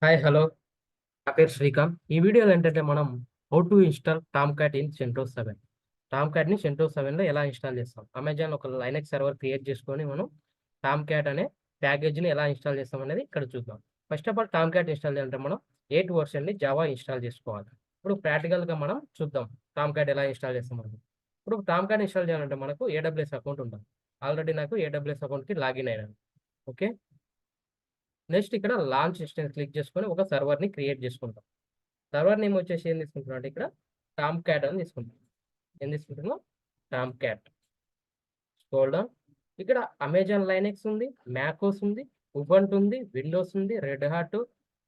Hi hello, నా పేరు శ్రీకాంత్. ఈ వీడియోలో ఏంటంటే మనం how to install Tomcat in CentOS 7. టామ్‌క్యాట్‌ని సెంటోస్ 7లో ఎలా ఇన్‌స్టాల్ చేస్తాం? అమెజాన్ ఒక లైనక్స్ సర్వర్ క్రియేట్ చేసుకొని మనం టామ్‌క్యాట్ అనే ప్యాకేజ్‌ని ఎలా ఇన్‌స్టాల్ చేస్తాం అనేది ఇక్కడ చూద్దాం. First of all Tomcat install చేయాలంటే మనం 8 వర్షన్‌ని జావా ఇన్‌స్టాల్ చేసుకోవాలి. ఇప్పుడు ప్రాక్టికల్‌గా మనం చూద్దాం టామ్‌క్యాట్ ఎలా ఇన్‌స్టాల్ చేస్తామని. ఇప్పుడు టామ్‌క్యాట్ ఇన్‌స్టాల్ చేయాలంటే మనకు ఏడబ్ల్యూఎస్ అకౌంట్ ఉండాలి. ఆల్రెడీ నాకు ఏడబ్ల్యూఎస్ అకౌంట్‌కి లాగిన్ అయినాను. ఓకే. నెక్స్ట్ ఇక్కడ లాంచ్ ఇన్స్టెన్స్ క్లిక్ చేసుకొని ఒక సర్వర్‌ని క్రియేట్ చేసుకుంటాం. సర్వర్ నేమ్ వచ్చేసి ఏం తీసుకుంటున్నాం అంటే ఇక్కడ టామ్ క్యాట్ అని తీసుకుంటాం. ఏం తీసుకుంటున్నాం? Tom cat. Scroll down. ఇక్కడ అమెజాన్ లైనెక్స్ ఉంది, మ్యాకోస్ ఉంది, ఉబంటు ఉంది, విండోస్ ఉంది, రెడ్ హాట్,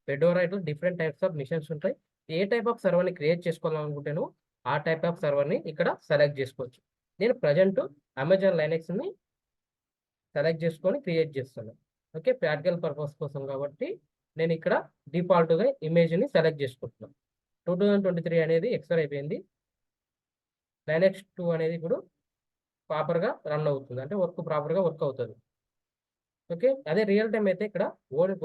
ఫెడోరా ఇట్లా డిఫరెంట్ టైప్స్ ఆఫ్ మిషన్స్ ఉంటాయి. ఏ టైప్ ఆఫ్ సర్వర్‌ని క్రియేట్ చేసుకోవాలనుకుంటేనో ఆ టైప్ ఆఫ్ సర్వర్‌ని ఇక్కడ సెలెక్ట్ చేసుకోవచ్చు. నేను ప్రెజెంట్ అమెజాన్ లైనెక్స్‌ని సెలెక్ట్ చేసుకొని క్రియేట్ చేస్తున్నాను. ఓకే. ప్రాక్టికల్ పర్పస్ కోసం కాబట్టి నేను ఇక్కడ డిఫాల్ట్‌గా ఇమేజ్‌ని సెలెక్ట్ చేసుకుంటున్నాను. 2023 అనేది ఎక్స్‌పైర్ అయిపోయింది. లైనక్స్ 2 అనేది ఇప్పుడు ప్రాపర్‌గా రన్ అవుతుంది. అంటే ప్రాపర్‌గా వర్క్ అవుతది. ఓకే. అదే రియల్ టైమ్ అయితే ఇక్కడ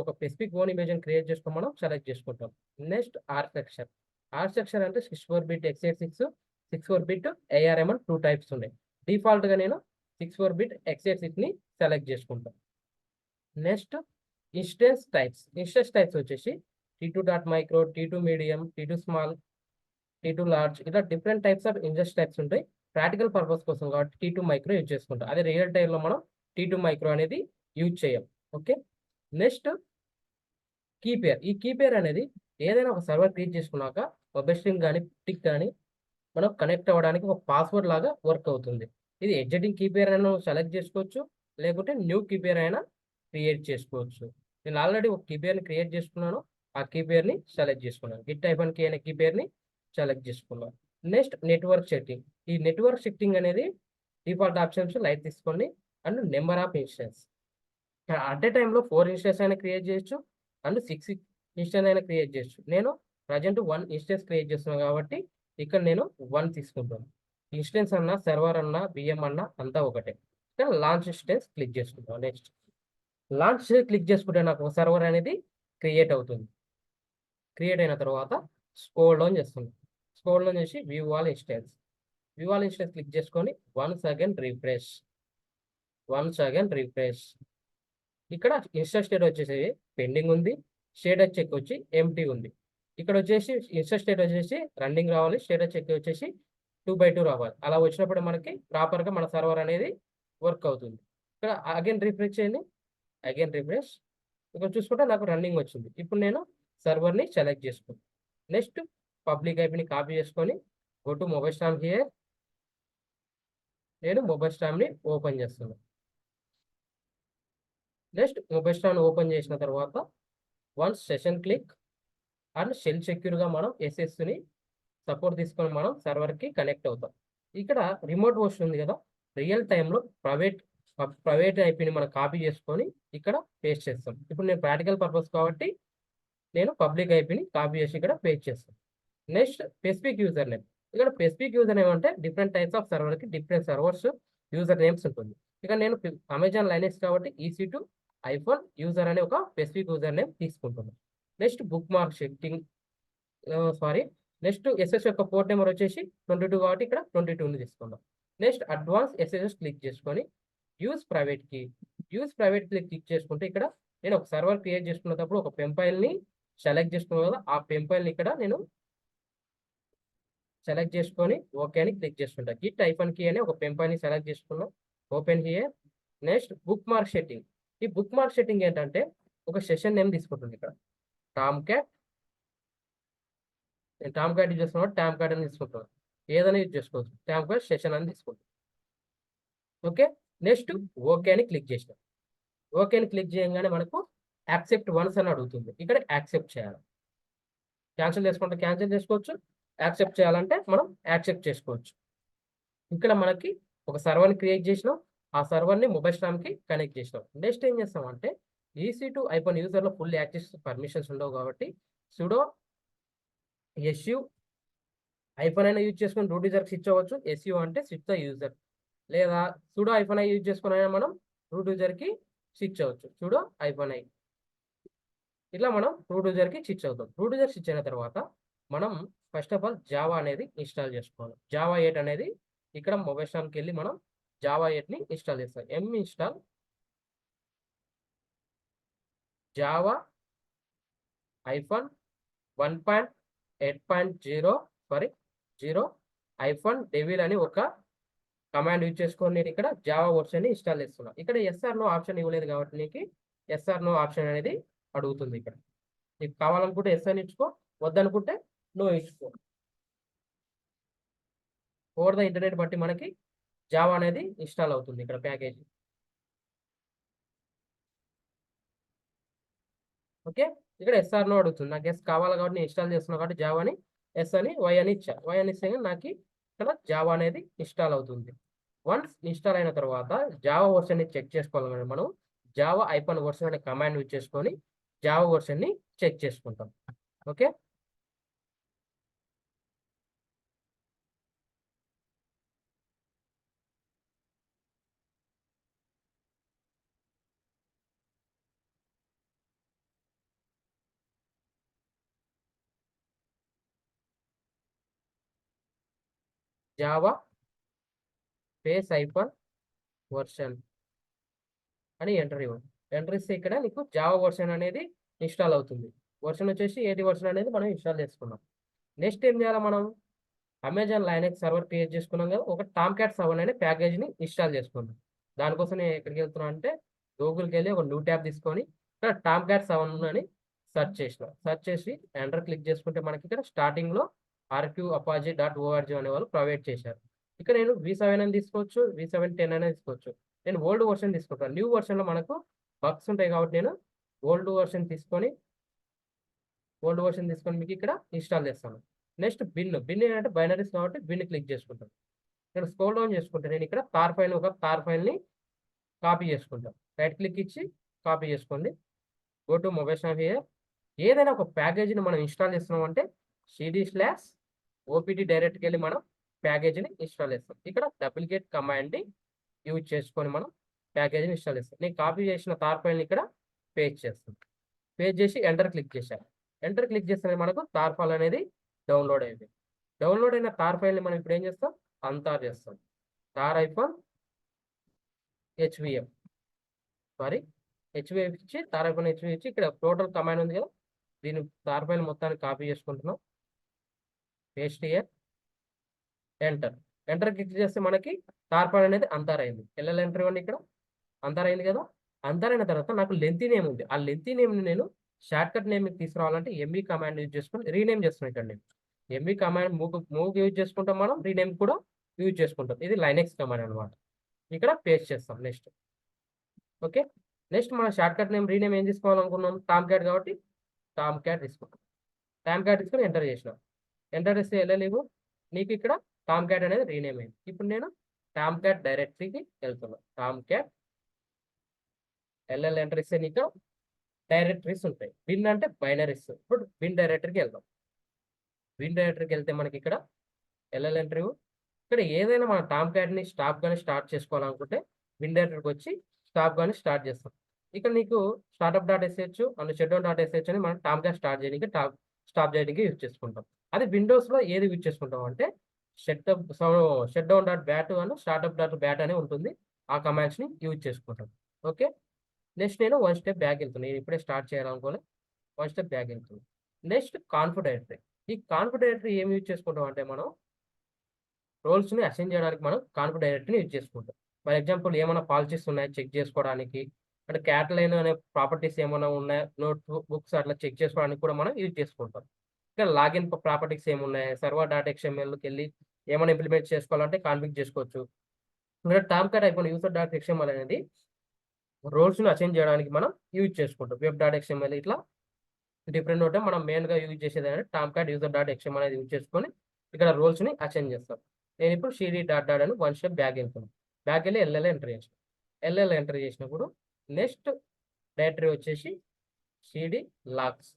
ఒక స్పెసిఫిక్ ఇమేజ్‌ని క్రియేట్ చేసుకొని మనం సెలెక్ట్ చేసుకుంటాం. Next architecture. ఆర్కిటెక్చర్ అంటే 64 బిట్ x86, 64 బిట్ ARM అని 2 టైప్స్ ఉన్నాయి. డిఫాల్ట్‌గా నేను 64 బిట్ x86ని సెలెక్ట్ చేసుకుంటాను. నెక్స్ట్ ఇన్స్టెన్స్ టైప్స్ వచ్చేసి T2 dot micro, T2 medium, T2 small, T2 large ఇలా different types of index types ఉంటాయి. ప్రాక్టికల్ పర్పస్ కోసం కాబట్టి T2 మైక్రో యూజ్ చేసుకుంటాం. అదే రియల్ టైమ్‌లో మనం T2 మైక్రో అనేది యూజ్ చేయం. ఓకే. Next key pair. ఈ కీ పేర్ అనేది ఏదైనా ఒక సర్వర్ క్రియేట్ చేసుకున్నాక వెబ్ గాని, టిక్ గాని మనం కనెక్ట్ అవ్వడానికి ఒక పాస్వర్డ్ లాగా వర్క్ అవుతుంది. ఇది ఎగ్జిస్టింగ్ కీ పేర్ అయినా సెలెక్ట్ చేసుకోవచ్చు. లేకుంటే న్యూ కీ పేర్ అయినా క్రియేట్ చేసుకోవచ్చు. నేను ఆల్రెడీ ఒక కీ పేర్‌ని క్రియేట్ చేసుకున్నాను. ఆ కీ పేర్‌ని సెలెక్ట్ చేసుకున్నాను. గిట్ హైఫన్ కీ అనే కీ పేర్‌ని సెలెక్ట్ చేసుకున్నాను. Next network setting. ఈ నెట్వర్క్ సెట్టింగ్ అనేది డిఫాల్ట్ ఆప్షన్స్ లైట్ తీసుకోండి. And number of instance. At a టైమ్‌లో 4 ఇన్స్టెన్స్ అయినా క్రియేట్ చేయొచ్చు. అండ్ 6 ఇన్స్టెన్స్ అయినా క్రియేట్ చేయొచ్చు. నేను ప్రెజెంట్ 1 ఇన్స్టెన్స్ క్రియేట్ చేస్తున్నాను కాబట్టి ఇక్కడ నేను 1 తీసుకుంటాను. ఇన్స్టెన్స్ అన్నా, సర్వర్ అన్నా, VM అన్నా అంతా ఒకటే. ఇక్కడ లాంచ్ ఇన్స్టెన్స్ క్లిక్ చేసుకుంటాం. నెక్స్ట్ లాంచ్ క్లిక్ చేసుకుంటే నాకు ఒక సర్వర్ అనేది క్రియేట్ అవుతుంది. క్రియేట్ అయిన తర్వాత స్క్రోల్ డౌన్ చేస్తుంది. స్క్రోల్ డౌన్ చేసి view all instance. View all instance click చేసుకొని once again refresh. Once again refresh. ఇక్కడ ఇన్స్టా స్టేట్ వచ్చేసి పెండింగ్ ఉంది. స్టేటస్ చెక్ వచ్చి ఎంప్టీ ఉంది. ఇక్కడ వచ్చేసి ఇన్స్టా స్టేట్ వచ్చేసి రన్నింగ్ రావాలి. స్టేటస్ చెక్ వచ్చేసి 2/2 రావాలి. అలా వచ్చినప్పుడు మనకి ప్రాపర్‌గా మన సర్వర్ అనేది వర్క్ అవుతుంది. ఇక్కడ అగైన్ రిఫ్రెష్ చేయండి. Again refresh. ఇక్కడ చూసుకుంటే నాకు రన్నింగ్ వచ్చింది. ఇప్పుడు నేను సర్వర్‌ని సెలెక్ట్ చేసుకుంటా. నెక్స్ట్ పబ్లిక్ ఐపీని కాపీ చేసుకొని go to MobaXterm here. నేను మొబైల్ స్టామ్‌ని ఓపెన్ చేస్తున్నా. నెక్స్ట్ మొబైల్ స్టామ్‌ని ఓపెన్ చేసిన తర్వాత once session click and shell సెక్యూర్‌గా మనం ఎస్ఎస్‌ని సపోర్ట్ తీసుకొని మనం సర్వర్‌కి కనెక్ట్ అవుతాం. ఇక్కడ రిమోట్ హోస్ట్ ఉంది కదా! రియల్ టైమ్‌లో ప్రైవేట్ ఐపీని మనం కాపీ చేసుకొని ఇక్కడ పేస్ట్ చేస్తాం. ఇప్పుడు నేను ప్రాక్టికల్ పర్పస్ కాబట్టి నేను పబ్లిక్ ఐపీని కాపీ చేసి ఇక్కడ పేస్ట్ చేస్తాను. Next specific user name. ఇక్కడ స్పెసిఫిక్ యూజర్ నేమ్ అంటే డిఫరెంట్ టైప్స్ ఆఫ్ సర్వర్‌కి డిఫరెంట్ సర్వర్స్ యూజర్ నేమ్స్ ఉంటుంది. ఇక నేను అమెజాన్ లైనక్స్ కాబట్టి EC2 ఐఫోన్ యూజర్ అనే ఒక స్పెసిఫిక్ యూజర్ నేమ్ తీసుకుంటున్నాను. Next bookmark setting. Sorry. Next SS యొక్క పోర్ట్ నంబర్ వచ్చేసి 22 కాబట్టి ఇక్కడ 22ని తీసుకుందాం. నెక్స్ట్ అడ్వాన్స్ ఎస్ఎస్ఎస్ క్లిక్ చేసుకొని use private key. Use private key click చేసుకుంటే ఇక్కడ నేను ఒక సర్వర్ క్రియేట్ చేసుకునేటప్పుడు ఒక పెన్ ఫైల్‌ని సెలెక్ట్ చేసుకున్నాను కదా! ఆ పెన్ ఫైల్‌ని ఇక్కడ నేను సెలెక్ట్ చేసుకొని ఓకే అని క్లిక్ చేసుకుంటా. గిట్ హైఫన్ కీ అని ఒక పెన్ ఫైల్‌ని సెలెక్ట్ చేసుకున్నాం. Open here. Next bookmark setting. ఈ బుక్‌మార్క్ సెట్టింగ్ ఏంటంటే ఒక సెషన్ నేమ్ తీసుకుంటుంది ఇక్కడ. టామ్‌క్యాట్. నేను టామ్‌క్యాట్ యూజ్ చేస్తున్నాను కాబట్టి టామ్‌క్యాట్ అని తీసుకుంటున్నాను. ఏదైనా యూజ్ చేసుకోవచ్చు. టామ్‌క్యాట్ సెషన్ అని తీసుకుంటాం. ఓకే. నెక్స్ట్ ఓకే అని క్లిక్ చేసినాం. ఓకే అని క్లిక్ చేయంగానే మనకు యాక్సెప్ట్ వన్స్ అని అడుగుతుంది. ఇక్కడ యాక్సెప్ట్ చేయాలి. క్యాన్సిల్ చేసుకుంటే క్యాన్సిల్ చేసుకోవచ్చు. యాక్సెప్ట్ చేయాలంటే మనం యాక్సెప్ట్ చేసుకోవచ్చు. ఇక్కడ మనకి ఒక సర్వర్‌ని క్రియేట్ చేసినాం. ఆ సర్వర్‌ని మొబైల్ స్టామ్‌కి కనెక్ట్ చేసినాం. నెక్స్ట్ ఏం చేస్తామంటే EC2 ఐఫోన్ యూజర్‌లో ఫుల్ యాక్సెస్ పర్మిషన్స్ ఉండవు కాబట్టి సుడో ఎస్‌యు ఐఫోన్ అయినా యూజ్ చేసుకొని రూట్ యూజర్‌కి స్విచ్ అవ్వచ్చు. ఎస్‌యు అంటే స్విచ్ ద యూజర్. లేదా సుడో ఐఫోన్ యూజ్ చేసుకొనైనా మనం రూట్ యూజర్‌కి స్విచ్ అవ్వచ్చు. సుడో ఐఫోన్ ఇట్లా మనం రూట్ యూజర్కి స్విచ్ అవుతాం. రూట్ యూజర్ స్విచ్ అయిన తర్వాత మనం ఫస్ట్ ఆఫ్ ఆల్ జావా అనేది ఇన్స్టాల్ చేసుకోవాలి. జావా 8 అనేది ఇక్కడ మొబైల్ స్టాన్కి వెళ్ళి మనం జావా 8ని ఇన్స్టాల్ చేస్తాం. ఇన్స్టాల్ జావా ఐఫోన్ 1.8.0 సారీ 0 అని ఒక కమాండ్ యూజ్ చేసుకొని నేను ఇక్కడ జావా వర్షన్ని ఇన్స్టాల్ చేస్తున్నాను. ఇక్కడ ఎస్ఆర్ నో ఆప్షన్ ఇవ్వలేదు కాబట్టి నీకు ఎస్ఆర్ నో ఆప్షన్ అనేది అడుగుతుంది. ఇక్కడ నీకు కావాలనుకుంటే ఎస్ అని ఇచ్చుకో, వద్దనుకుంటే నో ఇచ్చుకో. ఓవర్ ద ఇంటర్నెట్ బట్టి మనకి జావా అనేది ఇన్స్టాల్ అవుతుంది ఇక్కడ ప్యాకేజీ. ఓకే, ఇక్కడ ఎస్ఆర్ నో అడుగుతుంది. నాకు ఎస్ కావాలి కాబట్టి నేను ఇన్స్టాల్ చేస్తున్నా కాబట్టి జావాని ఎస్ అని వై అని ఇచ్చా. వై అని ఇస్తే నాకు ఇక్కడ జావా అనేది ఇన్స్టాల్ అవుతుంది. వన్స్ ఇన్స్టాల్ అయిన తర్వాత జావా వర్షన్ని చెక్ చేసుకోవాలి. మనం జావా ఐఫోన్ వర్షన్ అనే కమాండ్ యూజ్ చేసుకొని జావా వర్షన్ని చెక్ చేసుకుంటాం. Okay, Java space iPhone version అని ఎంటర్ ఇవ్వండి. ఎంటర్ ఇస్తే ఇక్కడ నీకు జావా వర్షన్ అనేది ఇన్స్టాల్ అవుతుంది. వర్షన్ వచ్చేసి 8 వర్షన్ అనేది మనం ఇన్స్టాల్ చేసుకున్నాం. నెక్స్ట్ ఏం చేయాలి, మనం అమెజాన్ లైనక్స్ సర్వర్ క్రియేట్ చేసుకున్నాం కదా, ఒక టామ్క్యాట్ 7 అనే ప్యాకేజీని ఇన్స్టాల్ చేసుకున్నాం. దానికోసం నేను ఎక్కడికి వెళ్తున్నా అంటే గూగుల్కి వెళ్ళి ఒక న్యూ ట్యాబ్ తీసుకొని ఇక్కడ టామ్క్యాట్ 7 అని సెర్చ్ చేసిన. సెర్చ్ చేసి ఎంటర్ క్లిక్ చేసుకుంటే మనకి ఇక్కడ స్టార్టింగ్లో rqapache.org అనే వాళ్ళు ప్రొవైడ్ చేశారు. ఇక్కడ నేను V7 అని తీసుకోవచ్చు, V710 అనేది తీసుకోవచ్చు. నేను ఓల్డ్ వర్షన్ తీసుకుంటాను. న్యూ వర్షన్లో మనకు బగ్స్ ఉంటాయి కాబట్టి నేను ఓల్డ్ వర్షన్ తీసుకొని మీకు ఇక్కడ ఇన్స్టాల్ చేస్తాను. నెక్స్ట్ బిన్ ఏంటంటే బైనరీస్ కాబట్టి బిన్ క్లిక్ చేసుకుంటాను. నేను స్క్రోల్ డౌన్ చేసుకుంటాను. నేను ఇక్కడ ఒక తార్ ఫైల్ని కాపీ చేసుకుంటాను. రైట్ క్లిక్ ఇచ్చి కాపీ చేసుకోండి. Go to mobile stop here. ఏదైనా ఒక ప్యాకేజీని మనం ఇన్స్టాల్ చేస్తున్నాం అంటే cd/opt డైరెక్ట్కి వెళ్ళి మనం ప్యాకేజీని ఇన్స్టాల్ చేస్తాం. ఇక్కడ డూప్లికేట్ కమాండ్ని యూజ్ చేసుకొని మనం ప్యాకేజీని ఇన్స్టాల్ చేస్తాం. నేను కాపీ చేసిన తార్ ఫైల్ని ఇక్కడ పేస్ట్ చేస్తాను. పేస్ట్ చేసి ఎంటర్ క్లిక్ చేశాను. ఎంటర్ క్లిక్ చేస్తే మనకు తార్ ఫైల్ అనేది డౌన్లోడ్ అయింది. డౌన్లోడ్ అయిన తార్ ఫైల్ని మనం ఇప్పుడు ఏం చేస్తాం, అన్తార్ చేస్తాం. తార్ ఐఫోన్ HVM HVM ఇచ్చి తార్ ఐఫోన్ HVM ఇచ్చి ఇక్కడ టోటల్ కమాండ్ ఉంది కదా, దీని తార్ ఫైల్ మొత్తాన్ని కాపీ చేసుకుంటున్నాం. పేస్ట్ హియర్, ఎంటర్ క్లిక్ చేస్తే మనకి తార్ ఫైల్ అనేది అంతార్ అయింది. ఎల్ఎల్ ఎంటర్ ఇవ్వండి. ఇక్కడ అంతార్ అయింది కదా. అంతార్ అయిన తర్వాత నాకు లెంతీ నేమ్ ఉంది. ఆ లెంతీ నేమ్ని నేను షార్ట్ కట్ నేమ్ తీసుకురావాలంటే ఎంవి కమాండ్ యూజ్ చేసుకుని రీనేమ్ చేస్తున్నాం. ఇక్కడ నేను ఎంవి కమాండ్ మూవ్ యూజ్ చేసుకుంటాం, మనం రీనేమ్ కూడా యూజ్ చేసుకుంటాం. ఇది లైనెక్స్ కమాండ్ అనమాట. ఇక్కడ పేస్ట్ చేస్తాం. నెక్స్ట్ ఓకే, నెక్స్ట్ మనం షార్ట్ కట్ నేమ్ రీనేమ్ ఏం తీసుకోవాలనుకున్నాం, టామ్క్యాట్ కాబట్టి టామ్క్యాట్ తీసుకుంటాం. టామ్క్యాట్ తీసుకొని ఎంటర్ చేసినాం. ఎంటర్ చేస్తే వెళ్ళలేవు, నీకు ఇక్కడ టామ్క్యాట్ అనేది రీనేమ్ అయింది. ఇప్పుడు నేను టామ్క్యాట్ డైరెక్టరీకి వెళ్తున్నాను. టామ్క్యాట్ ఎల్ఎల్ ఎంటర్ ఇస్తే నీకు డైరెక్టరీస్ ఉంటాయి. బిన్ అంటే బైనరీస్. ఇప్పుడు బిన్ డైరెక్టరీకి వెళ్దాం. బిన్ డైరెక్టరీకి వెళ్తే మనకి ఇక్కడ ఎల్ఎల్ ఎంట్రీ, ఇక్కడ ఏదైనా మన టామ్క్యాట్ని స్టాప్ కానీ స్టార్ట్ చేసుకోవాలనుకుంటే బిన్ డైరెక్టరీకి వచ్చి స్టాప్ కానీ స్టార్ట్ చేస్తాం. ఇక్కడ నీకు startup.sh అండ్ shutdown.sh అని మనం టామ్క్యాట్ స్టార్ట్ చేయడానికి స్టాప్ చేయడానికి యూజ్ చేసుకుంటాం. అది విండోస్లో ఏది యూజ్ చేసుకుంటాం అంటే shutdown.bat అని startup.bat అని ఉంటుంది. ఆ కమాండ్స్ని యూజ్ చేసుకుంటాం. ఓకే, నెక్స్ట్ నేను 1 స్టెప్ బ్యాక్ వెళ్తున్నాను. నేను ఇప్పుడే స్టార్ట్ చేయాలనుకోలే, 1 స్టెప్ బ్యాక్ వెళ్తున్నాను. Next conf directory. ఈ కాన్ఫ్ డైరెక్టరీ ఏమి యూజ్ చేసుకుంటాం అంటే మనం రోల్స్ని అసైన్ చేయడానికి మనం కాన్ఫ్ డైరెక్టరీని యూజ్ చేసుకుంటాం. ఫర్ ఎగ్జాంపుల్ ఏమైనా పాలసీస్ ఉన్నాయో చెక్ చేసుకోవడానికి, అంటే క్యాటలైన్ అనే ప్రాపర్టీస్ ఏమైనా ఉన్నాయో, నోట్ బుక్స్ అట్లా చెక్ చేసుకోవడానికి కూడా మనం యూజ్ చేసుకుంటాం. ఇక్కడ లాగిన్ ప్రాపర్టీస్ ఏమున్నాయి, server.xmlకి వెళ్ళి ఏమైనా ఇంప్లిమెంట్ చేసుకోవాలంటే కాన్ఫిగ్ చేసుకోవచ్చు. ఇక్కడ టామ్క్యాట్ అయిపోయిన user.xml అనేది రోల్స్ని అసైన్ చేయడానికి మనం యూజ్ చేసుకుంటాం. web.xml ఇట్లా డిఫరెంట్ ఉంటాయి. మనం మెయిన్గా యూజ్ చేసేది అంటే టామ్క్యాట్ user.xml అనేది యూజ్ చేసుకొని ఇక్కడ రోల్స్ని అసైన్ చేస్తాం. నేను ఇప్పుడు cd.dat అని 1 స్టెప్ బ్యాక్ వెళ్తున్నాను. బ్యాక్ వెళ్ళి ఎల్ఎల్ ఎంటర్ చేస్తాను. ఎల్ఎల్ ఎంటర్ చేసినప్పుడు నెక్స్ట్ డైరెక్టరీ వచ్చేసి cd లాగ్స్.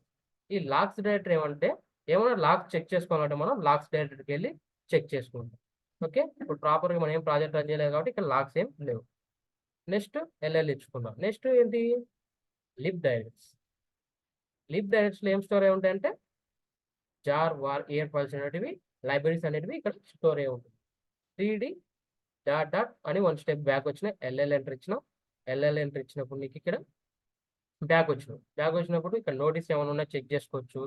ఈ లాగ్స్ డైరెక్టరీ ఏమంటే ఏమైనా లాగ్స్ చెక్ చేసుకోవాలంటే మనం లాగ్స్ డైరెక్టరీకి వెళ్ళి చెక్ చేసుకుంటాం. ఓకే, ఇప్పుడు ప్రాపర్గా మనం ఏం ప్రాజెక్ట్ రన్ చేయలేదు కాబట్టి ఇక్కడ లాగ్స్ ఏం లేవు. నెక్స్ట్ ఎల్ఎల్ ఇచ్చుకుందాం. నెక్స్ట్ ఏంటి, లిబ్ డైరెక్టరీస్. లిబ్ డైరెక్టరీలో ఏం స్టోర్ అయి ఉంటాయంటే జార్ వార్ ఇయర్ ఫైల్స్ అనేటివి లైబ్రరీస్ అనేటివి ఇక్కడ స్టోర్ అయి ఉంటుంది. 3D డాట్ డాట్ అని 1 స్టెప్ బ్యాక్ వచ్చిన ఎల్ఎల్ ఎంటర్ ఇచ్చిన ఎల్ఎల్ ఎంటర్ ఇచ్చినప్పుడు నీకు ఇక్కడ బ్యాక్ వచ్చినప్పుడు ఇక్కడ నోటీస్ ఏమైనా ఉన్నా చెక్ చేసుకోవచ్చు.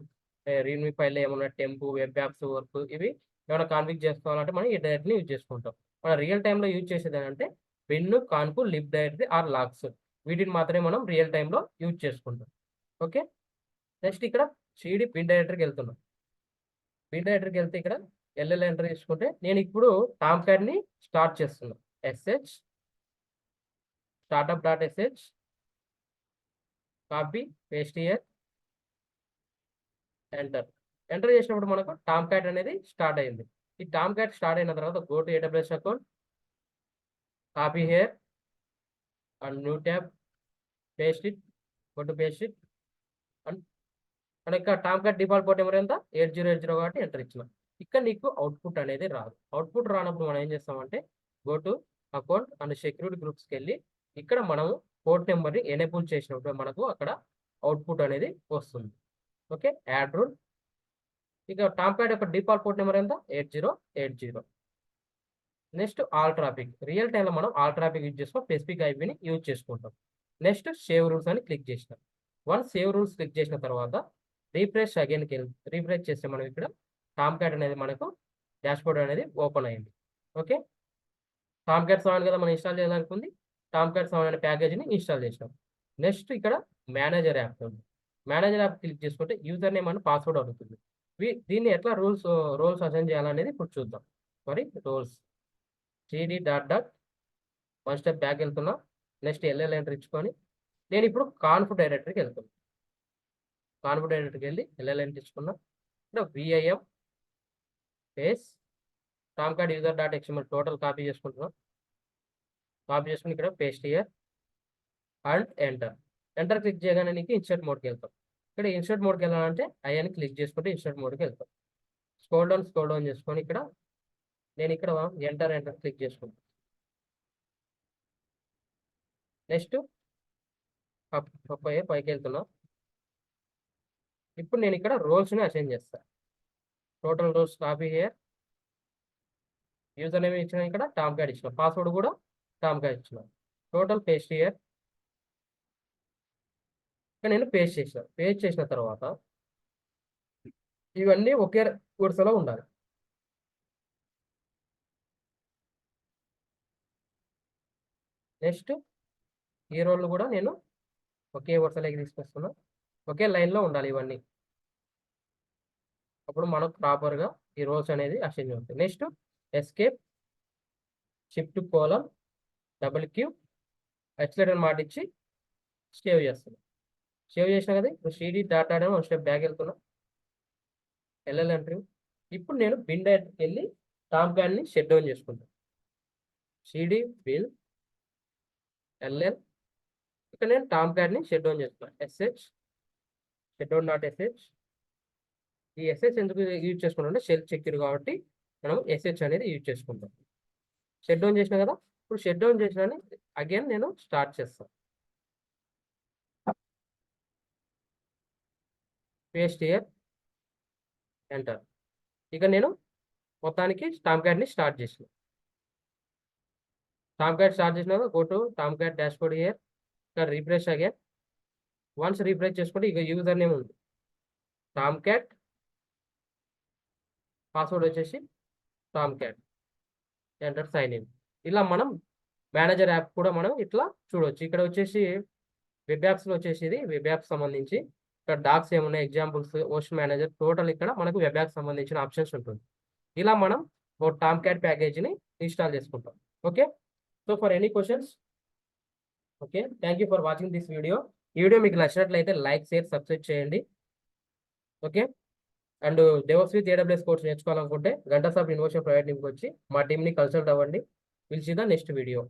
రీడ్మీ ఫైల్లో ఏమన్నా టెంపు వెబ్ యాప్స్ వర్క్ ఇవి ఏమైనా కాన్ఫిగ్ చేసుకోవాలంటే మనం ఈ డైరెక్టరీని యూజ్ చేసుకుంటాం. మనం రియల్ టైంలో యూజ్ చేసేది ఏంటంటే బిన్ కాన్పు లిబ్ డైరెక్టరీ ఆర్ లాగ్స్ వీటిని మాత్రమే మనం రియల్ టైంలో యూజ్ చేసుకుంటాం. ఓకే, నెక్స్ట్ ఇక్కడ సిడి బిన్ డైరెక్టరీకి వెళ్తున్నాం. బిన్ డైరెక్టరీకి వెళ్తే ఇక్కడ ఎల్ఎల్ ఎంటర్ చేసుకుంటే నేను ఇప్పుడు టామ్ క్యాట్ని స్టార్ట్ చేస్తున్నాను. SH startup dot SH copy paste here enter చేసినప్పుడు మనకు టామ్ క్యాట్ అనేది స్టార్ట్ అయింది. ఈ టామ్ క్యాట్ స్టార్ట్ అయిన తర్వాత go to AWS account, copy here and new tab, paste it, go to paste it and ఇక్కడ Tomcat default port number ఎంత 8080 కాబట్టి ఎంటర్ ఇచ్చిన. ఇక్కడ నీకు అవుట్పుట్ అనేది రాదు. అవుట్పుట్ రానప్పుడు మనం ఏం చేస్తామంటే go to account and security గ్రూప్స్కి వెళ్ళి ఇక్కడ మనము పోర్ట్ నెంబర్ని ఎనేబుల్ చేసినప్పుడు మనకు అక్కడ అవుట్పుట్ అనేది వస్తుంది. Okay, add rule. ఇక టామ్ క్యాట్ యొక్క డిఫాల్ట్ పోర్ట్ నెంబర్ ఎంత 8080. Next all traffic. రియల్ టైంలో మనం ఆల్ ట్రాఫిక్ యూజ్ చేసుకొని స్పెసిఫిక్ ఐపీని యూజ్ చేసుకుంటాం. నెక్స్ట్ సేవ్ రూల్స్ అని క్లిక్ చేసినాం. వన్స్ సేవ్ రూల్స్ క్లిక్ చేసిన తర్వాత రీఫ్రెష్ అగైన్కి వెళ్ళి రీఫ్రెష్ చేస్తే మనం ఇక్కడ టామ్ క్యాట్ అనేది మనకు డాష్బోర్డ్ అనేది ఓపెన్ అయింది. ఓకే, టామ్ క్యాట్ 7 కదా మనం ఇన్స్టాల్ చేయాలనుకుంది. టామ్ క్యాట్ 7 అనే ప్యాకేజీని ఇన్స్టాల్ చేసినాం. నెక్స్ట్ ఇక్కడ మేనేజర్ యాప్ ఉంది. మేనేజర్ యాప్ క్లిక్ చేసుకుంటే యూజర్ నేమ్ అని పాస్వర్డ్ అడుగుతుంది. దీన్ని ఎట్లా రోల్స్ అసైన్ చేయాలనేది ఇప్పుడు చూద్దాం. Sorry, roles CD dot dot 1 step back వెళ్తున్నా. నెక్స్ట్ ఎల్ఎల్ ఎంటర్ ఇచ్చుకొని నేను ఇప్పుడు కాన్ఫ్ డైరెక్టరీకి వెళ్తున్నాను. కాన్ఫ్ డైరెక్టరీకి వెళ్ళి ఎల్ఎల్ ఎంటర్ ఇచ్చుకున్నా. ఇక్కడ V I M space Tomcat user dot XML total copy చేసుకుంటున్నాం. కాపీ చేసుకుని ఇక్కడ paste here and enter click చేయగానే నీకు ఇన్సర్ట్ మోడ్కి వెళ్తాం. ఇక్కడ ఇన్సర్ట్ మోడ్కి వెళ్ళాలంటే అని క్లిక్ చేసుకుంటే ఇన్సర్ట్ మోడ్కి వెళ్తాం. స్క్రోల్ డౌన్ చేసుకొని ఇక్కడ నేను ఇక్కడ ఎంటర్ క్లిక్ చేసుకుంటాను. నెక్స్ట్ పైకి వెళ్తున్నా. ఇప్పుడు నేను ఇక్కడ రోల్స్ని అసైన్ చేస్తాను. Total roles copy here, user name ఇచ్చిన, ఇక్కడ టామ్ క్యాట్ ఇచ్చిన, పాస్వర్డ్ కూడా టామ్ క్యాట్ ఇచ్చిన, టోటల్ పేస్ట్ హియర్. ఇక్కడ నేను పేస్ట్ చేసిన తర్వాత ఇవన్నీ ఒకే వరుసలో ఉండాలి. నెక్స్ట్ ఈ రోల్ కూడా నేను ఒకే వరుసలోకి తీసుకొస్తున్నా. ఒకే లైన్లో ఉండాలి ఇవన్నీ. అప్పుడు మనకు ప్రాపర్గా ఈ రోల్స్ అనేది అసైన్ అవుతాయి. Next escape shift colon double Q ఎక్సలెటర్ మాట ఇచ్చి సేవ్ చేస్తున్నాం. సేవ్ చేసిన కదా ఇప్పుడు సిడి డాటా అని 1 స్టెప్ బ్యాక్ వెళ్తున్నా. LL entry. ఇప్పుడు నేను బిన్ డైరెక్టరీకి వెళ్ళి టామ్ క్యాట్ని షట్ డౌన్ చేసుకుంటాను. CD bin LL. ఇక్కడ నేను టామ్ క్యాట్ని షట్ డౌన్ చేస్తున్నాను. SH shut down dot SH. ఈ ఎస్హెచ్ ఎందుకు యూజ్ చేసుకుంటాం అంటే షెల్ సెక్యూర్ కాబట్టి మనం ఎస్హెచ్ అనేది యూజ్ చేసుకుంటాం. షట్ డౌన్ చేసిన కదా, ఇప్పుడు షట్ డౌన్ చేసిన అగైన్ నేను స్టార్ట్ చేస్తాను. Paste here enter. ఇక నేను మొత్తానికి టామ్ క్యాట్ని స్టార్ట్ చేసిన. టామ్ క్యాట్ స్టార్ట్ చేసినాక go to Tomcat dashboard here. ఇక్కడ రీఫ్రెష్ అగైన్. వన్స్ రీఫ్రెష్ చేసుకుంటే ఇక యూజర్ నేమ్ ఉంది టామ్ క్యాట్, పాస్వర్డ్ వచ్చేసి Tomcat, enter sign in. ఇలా మనం మేనేజర్ యాప్ కూడా మనం ఇట్లా చూడవచ్చు. ఇక్కడ వచ్చేసి వెబ్ యాప్స్లో వచ్చేసి ఇది వెబ్ యాప్స్ సంబంధించి ఇక్కడ డాక్స్ ఏమున్నాయి, ఎగ్జాంపుల్స్, ఓషన్ మేనేజర్, టోటల్ ఇక్కడ మనకు వెబ్ యాప్స్ సంబంధించిన ఆప్షన్స్ ఉంటుంది. ఇలా మనం ఒక టామ్ క్యాట్ ప్యాకేజీని ఇన్స్టాల్ చేసుకుంటాం. Okay, so for any questions, okay, thank you for watching this video. ఈ వీడియో మీకు నచ్చినట్లయితే లైక్, షేర్, సబ్స్క్రైబ్ చేయండి. Okay, and DevOps with AWS course నేర్చుకోవాలనుకుంటే గంటా సాఫ్ట్ ఇన్నోవేషన్ ప్రైవేట్ లిమిట్కి వచ్చి మా టీమ్ని కన్సల్ట్ అవ్వండి. Will see the next video.